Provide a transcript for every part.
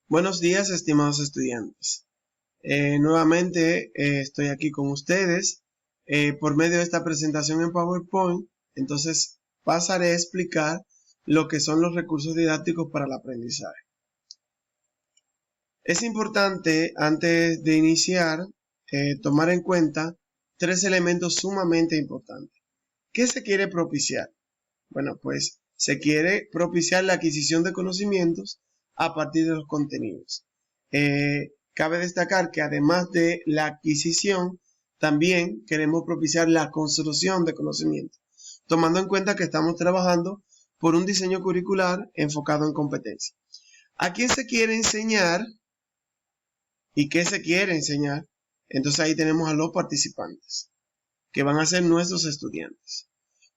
Buenos días, estimados estudiantes. Nuevamente estoy aquí con ustedes por medio de esta presentación en PowerPoint. Entonces pasaré a explicar lo que son los recursos didácticos para el aprendizaje. Es importante, antes de iniciar, tomar en cuenta tres elementos sumamente importantes. ¿Qué se quiere propiciar? Bueno, pues se quiere propiciar la adquisición de conocimientos a partir de los contenidos. Cabe destacar que además de la adquisición, también queremos propiciar la construcción de conocimientos, tomando en cuenta que estamos trabajando por un diseño curricular enfocado en competencia. ¿A quién se quiere enseñar y qué se quiere enseñar? Entonces ahí tenemos a los participantes, que van a ser nuestros estudiantes.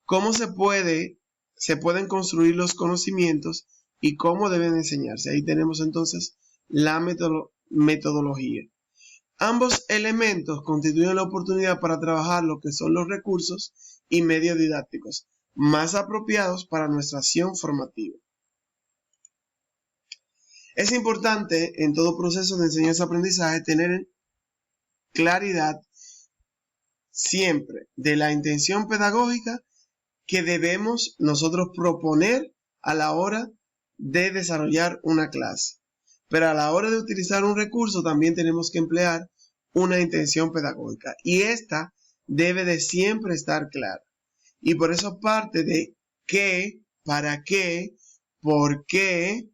¿Cómo se pueden construir los conocimientos y cómo deben enseñarse? Ahí tenemos entonces la metodología. Ambos elementos constituyen la oportunidad para trabajar lo que son los recursos y medios didácticos más apropiados para nuestra acción formativa. Es importante en todo proceso de enseñanza-aprendizaje tener claridad siempre de la intención pedagógica que debemos nosotros proponer a la hora de desarrollar una clase. Pero a la hora de utilizar un recurso también tenemos que emplear una intención pedagógica y esta debe de siempre estar clara. Y por eso parte de qué, para qué, por qué,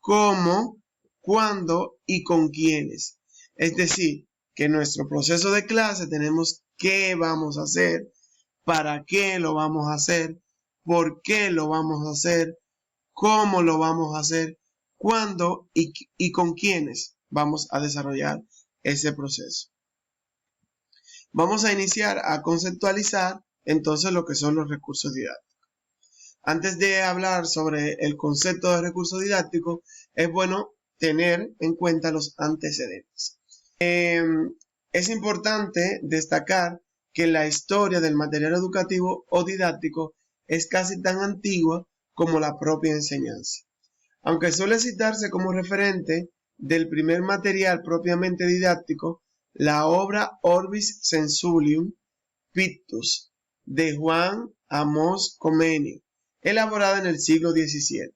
cómo, cuándo y con quiénes. Es decir, que en nuestro proceso de clase tenemos qué vamos a hacer, para qué lo vamos a hacer, por qué lo vamos a hacer, cómo lo vamos a hacer, cuándo y con quiénes vamos a desarrollar ese proceso. Vamos a iniciar a conceptualizar entonces lo que son los recursos didácticos. Antes de hablar sobre el concepto de recurso didáctico, es bueno tener en cuenta los antecedentes. Es importante destacar que la historia del material educativo o didáctico es casi tan antigua como la propia enseñanza. Aunque suele citarse como referente del primer material propiamente didáctico, la obra Orbis Sensulium Pictus de Juan Amos Comenio, elaborada en el siglo XVII.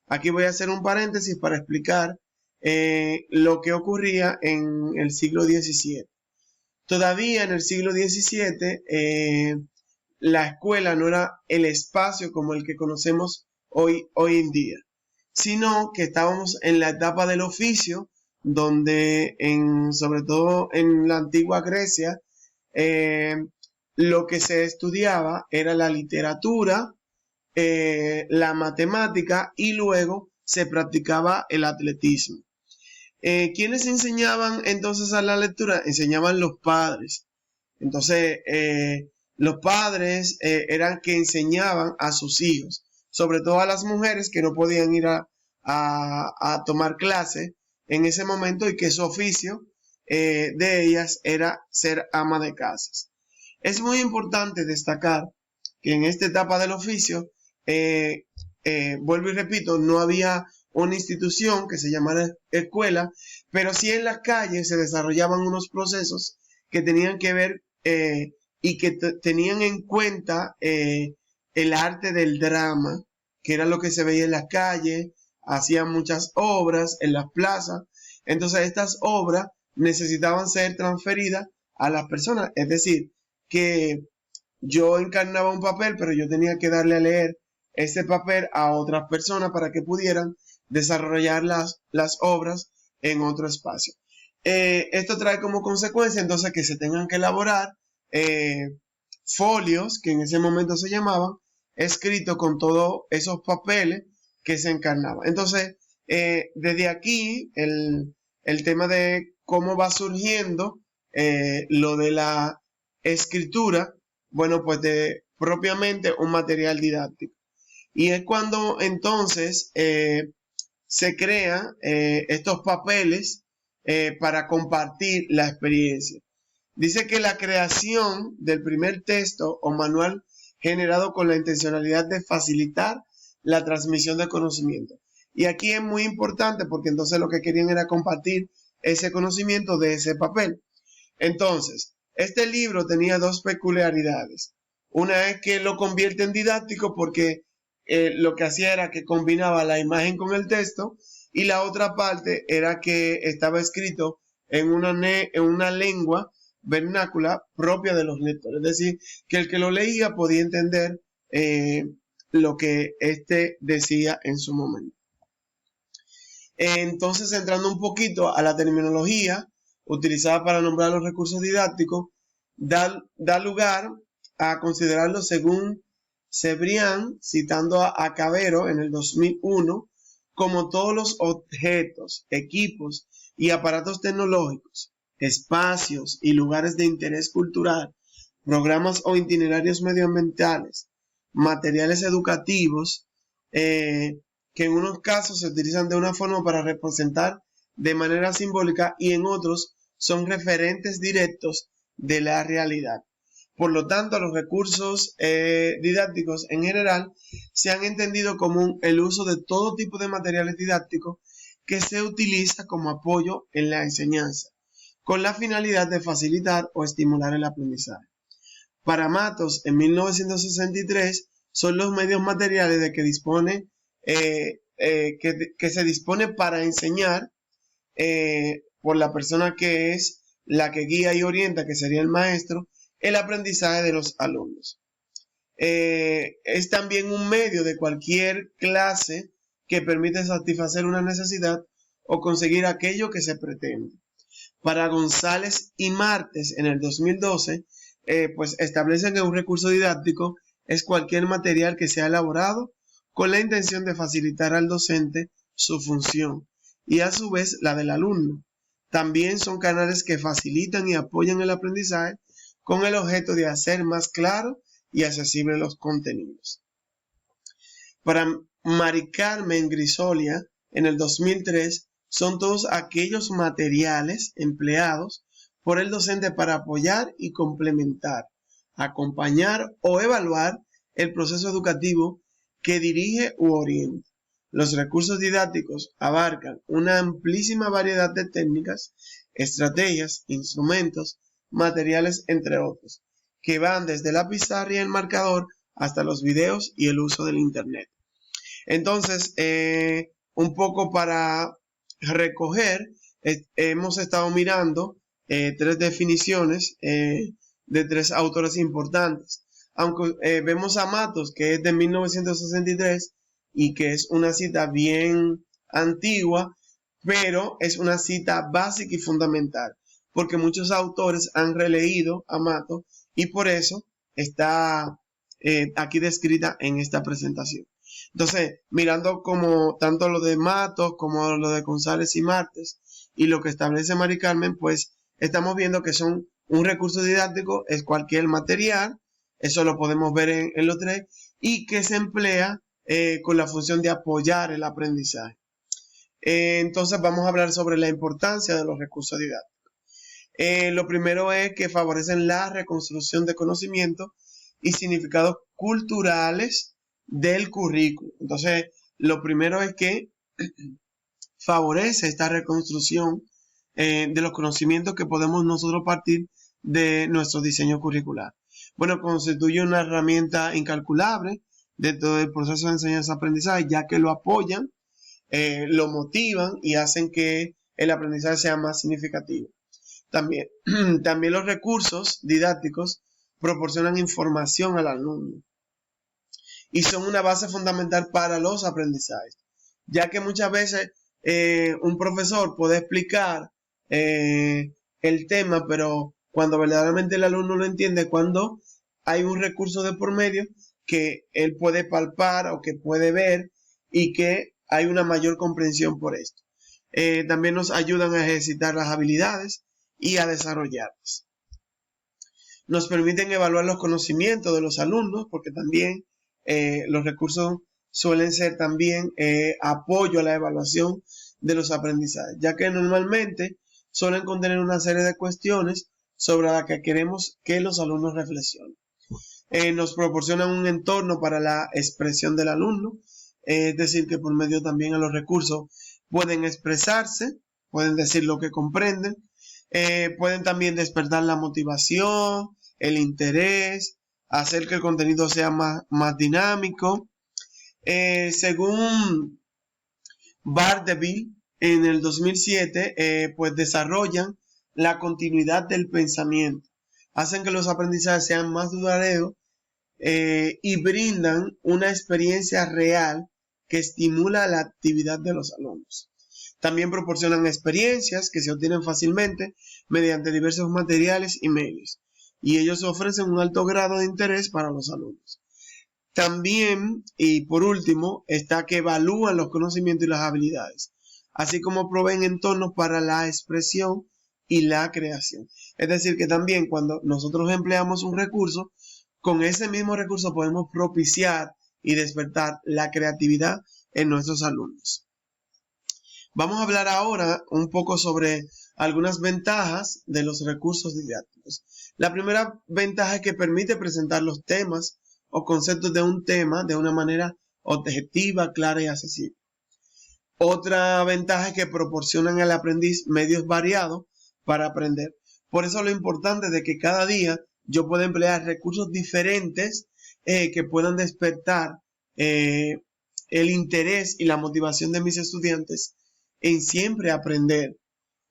Aquí voy a hacer un paréntesis para explicar lo que ocurría en el siglo XVII. Todavía en el siglo XVII, la escuela no era el espacio como el que conocemos hoy en día, sino que estábamos en la etapa del oficio, donde sobre todo en la antigua Grecia, lo que se estudiaba era la literatura, la matemática y luego se practicaba el atletismo. ¿Quiénes enseñaban entonces a la lectura? Enseñaban los padres. Entonces, los padres eran que enseñaban a sus hijos, sobre todo a las mujeres que no podían ir a tomar clase en ese momento y que su oficio de ellas era ser ama de casas. Es muy importante destacar que en esta etapa del oficio, vuelvo y repito, no había una institución que se llamara escuela, pero sí en las calles se desarrollaban unos procesos que tenían que ver y que tenían en cuenta el arte del drama, que era lo que se veía en las calles, hacían muchas obras en las plazas. Entonces estas obras necesitaban ser transferidas a las personas, es decir, que yo encarnaba un papel, pero yo tenía que darle a leer ese papel a otras personas para que pudieran desarrollar las obras en otro espacio. Esto trae como consecuencia entonces que se tengan que elaborar folios, que en ese momento se llamaban, escritos con todos esos papeles que se encarnaban. Entonces, desde aquí, el tema de cómo va surgiendo lo de la escritura, bueno, pues de propiamente un material didáctico. Y es cuando entonces se crean estos papeles para compartir la experiencia. Dice que la creación del primer texto o manual generado con la intencionalidad de facilitar la transmisión de conocimiento. Y aquí es muy importante porque entonces lo que querían era compartir ese conocimiento de ese papel. Entonces, este libro tenía dos peculiaridades. Una es que lo convierte en didáctico porque lo que hacía era que combinaba la imagen con el texto, y la otra parte era que estaba escrito en una lengua vernácula propia de los lectores. Es decir, que el que lo leía podía entender lo que éste decía en su momento. Entonces, entrando un poquito a la terminología utilizada para nombrar los recursos didácticos, da lugar a considerarlo según Cebrián, citando a Cavero en el 2001, como todos los objetos, equipos y aparatos tecnológicos, espacios y lugares de interés cultural, programas o itinerarios medioambientales, materiales educativos, que en unos casos se utilizan de una forma para representar de manera simbólica y en otros son referentes directos de la realidad. Por lo tanto, los recursos didácticos en general se han entendido como el uso de todo tipo de materiales didácticos que se utiliza como apoyo en la enseñanza, con la finalidad de facilitar o estimular el aprendizaje. Para Matos, en 1963, son los medios materiales de que dispone que se dispone para enseñar por la persona que es la que guía y orienta, que sería el maestro, el aprendizaje de los alumnos. Es también un medio de cualquier clase que permite satisfacer una necesidad o conseguir aquello que se pretende. Para González y Martes, en el 2012, pues establecen que un recurso didáctico es cualquier material que sea elaborado con la intención de facilitar al docente su función y a su vez la del alumno. También son canales que facilitan y apoyan el aprendizaje con el objeto de hacer más claro y accesible los contenidos. Para Mari Carmen Grisolia, en el 2003, son todos aquellos materiales empleados por el docente para apoyar y complementar, acompañar o evaluar el proceso educativo que dirige u orienta. Los recursos didácticos abarcan una amplísima variedad de técnicas, estrategias, instrumentos, materiales, entre otros, que van desde la pizarra y el marcador hasta los videos y el uso del Internet. Entonces, un poco para recoger, hemos estado mirando tres definiciones de tres autores importantes. Aunque vemos a Matos, que es de 1963 y que es una cita bien antigua, pero es una cita básica y fundamental, porque muchos autores han releído a Matos y por eso está aquí descrita en esta presentación. Entonces, mirando como tanto lo de Matos como lo de González y Martes y lo que establece Mari Carmen, pues estamos viendo que son un recurso didáctico, es cualquier material, eso lo podemos ver en los tres, y que se emplea con la función de apoyar el aprendizaje. Entonces vamos a hablar sobre la importancia de los recursos didácticos. Lo primero es que favorecen la reconstrucción de conocimientos y significados culturales del currículo. Entonces, lo primero es que favorece esta reconstrucción de los conocimientos que podemos nosotros partir de nuestro diseño curricular. Bueno, constituye una herramienta incalculable dentro del proceso de enseñanza-aprendizaje, ya que lo apoyan, lo motivan y hacen que el aprendizaje sea más significativo. También los recursos didácticos proporcionan información al alumno y son una base fundamental para los aprendizajes, ya que muchas veces un profesor puede explicar el tema, pero cuando verdaderamente el alumno lo entiende, cuando hay un recurso de por medio que él puede palpar o que puede ver y que hay una mayor comprensión por esto. También nos ayudan a ejercitar las habilidades y a desarrollarlas. Nos permiten evaluar los conocimientos de los alumnos, porque también los recursos suelen ser también apoyo a la evaluación de los aprendizajes, ya que normalmente suelen contener una serie de cuestiones sobre las que queremos que los alumnos reflexionen. Nos proporcionan un entorno para la expresión del alumno, es decir, que por medio también de los recursos pueden expresarse, pueden decir lo que comprenden, pueden también despertar la motivación, el interés, hacer que el contenido sea más dinámico. Según Bardeville, en el 2007, pues desarrollan la continuidad del pensamiento, hacen que los aprendizajes sean más duraderos y brindan una experiencia real que estimula la actividad de los alumnos. También proporcionan experiencias que se obtienen fácilmente mediante diversos materiales y medios, y ellos ofrecen un alto grado de interés para los alumnos. También, y por último, está que evalúan los conocimientos y las habilidades, así como proveen entornos para la expresión y la creación. Es decir, que también cuando nosotros empleamos un recurso, con ese mismo recurso podemos propiciar y despertar la creatividad en nuestros alumnos. Vamos a hablar ahora un poco sobre algunas ventajas de los recursos didácticos. La primera ventaja es que permite presentar los temas o conceptos de un tema de una manera objetiva, clara y accesible. Otra ventaja es que proporcionan al aprendiz medios variados para aprender. Por eso lo importante de que cada día yo pueda emplear recursos diferentes que puedan despertar el interés y la motivación de mis estudiantes en siempre aprender.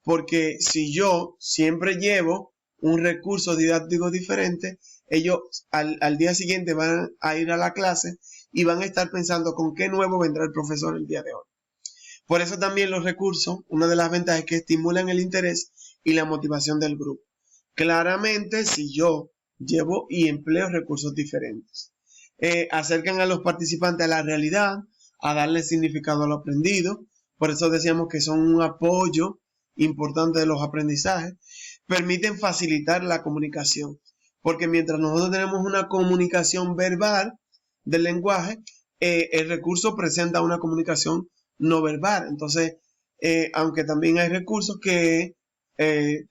Porque si yo siempre llevo un recurso didáctico diferente, ellos al día siguiente van a ir a la clase y van a estar pensando con qué nuevo vendrá el profesor el día de hoy. Por eso también los recursos, una de las ventajas es que estimulan el interés y la motivación del grupo. Claramente, si yo llevo y empleo recursos diferentes, acercan a los participantes a la realidad, a darle significado a lo aprendido. Por eso decíamos que son un apoyo importante de los aprendizajes. Permiten facilitar la comunicación, porque mientras nosotros tenemos una comunicación verbal del lenguaje, el recurso presenta una comunicación no verbal. Entonces, aunque también hay recursos que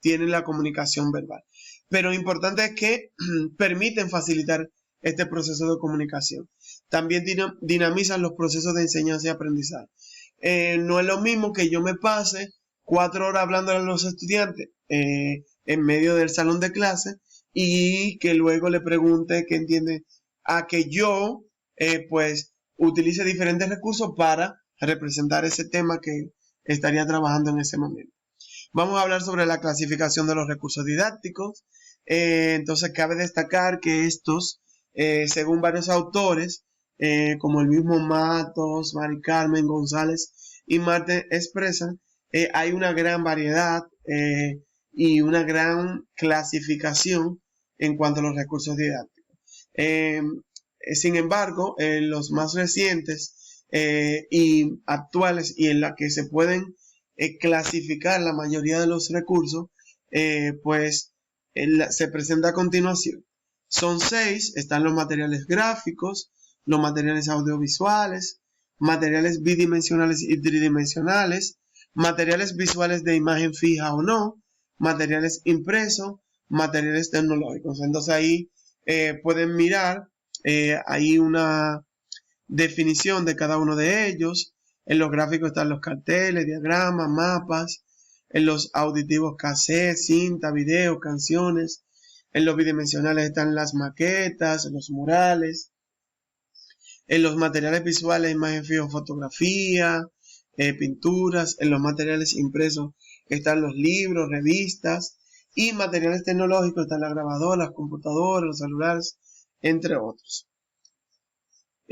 tienen la comunicación verbal. Pero lo importante es que permiten facilitar este proceso de comunicación. También dinamizan los procesos de enseñanza y aprendizaje. No es lo mismo que yo me pase 4 horas hablando a los estudiantes en medio del salón de clase y que luego le pregunte qué entiende, a que yo pues utilice diferentes recursos para representar ese tema que estaría trabajando en ese momento. Vamos a hablar sobre la clasificación de los recursos didácticos. Entonces cabe destacar que estos, según varios autores, como el mismo Matos, Mari Carmen, González y Marte expresan, hay una gran variedad y una gran clasificación en cuanto a los recursos didácticos. Sin embargo, los más recientes y actuales y en la que se pueden clasificar la mayoría de los recursos, pues se presenta a continuación. Son 6, están los materiales gráficos, los materiales audiovisuales, materiales bidimensionales y tridimensionales, materiales visuales de imagen fija o no, materiales impresos, materiales tecnológicos. Entonces ahí pueden mirar, hay una definición de cada uno de ellos. En los gráficos están los carteles, diagramas, mapas. En los auditivos, cassette, cinta, video, canciones. En los bidimensionales están las maquetas, los murales. En los materiales visuales, imagen fija, fotografía, pinturas. En los materiales impresos están los libros, revistas. Y materiales tecnológicos están las grabadoras, las computadoras, los celulares, entre otros.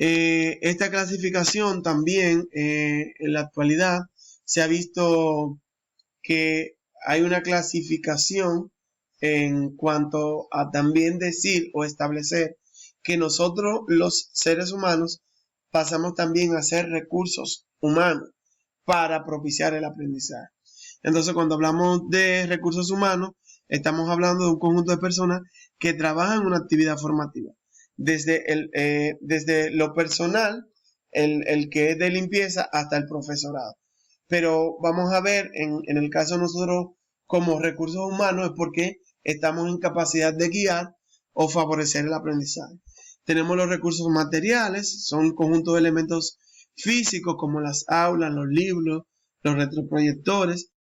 Esta clasificación también en la actualidad se ha visto que hay una clasificación en cuanto a también decir o establecer que nosotros los seres humanos pasamos también a ser recursos humanos para propiciar el aprendizaje. Entonces, cuando hablamos de recursos humanos, estamos hablando de un conjunto de personas que trabajan en una actividad formativa. Desde lo personal, el que es de limpieza, hasta el profesorado. Pero vamos a ver, en el caso de nosotros como recursos humanos, es porque estamos en capacidad de guiar o favorecer el aprendizaje. Tenemos los recursos materiales, son un conjunto de elementos físicos como las aulas, los libros, los retroproyectores,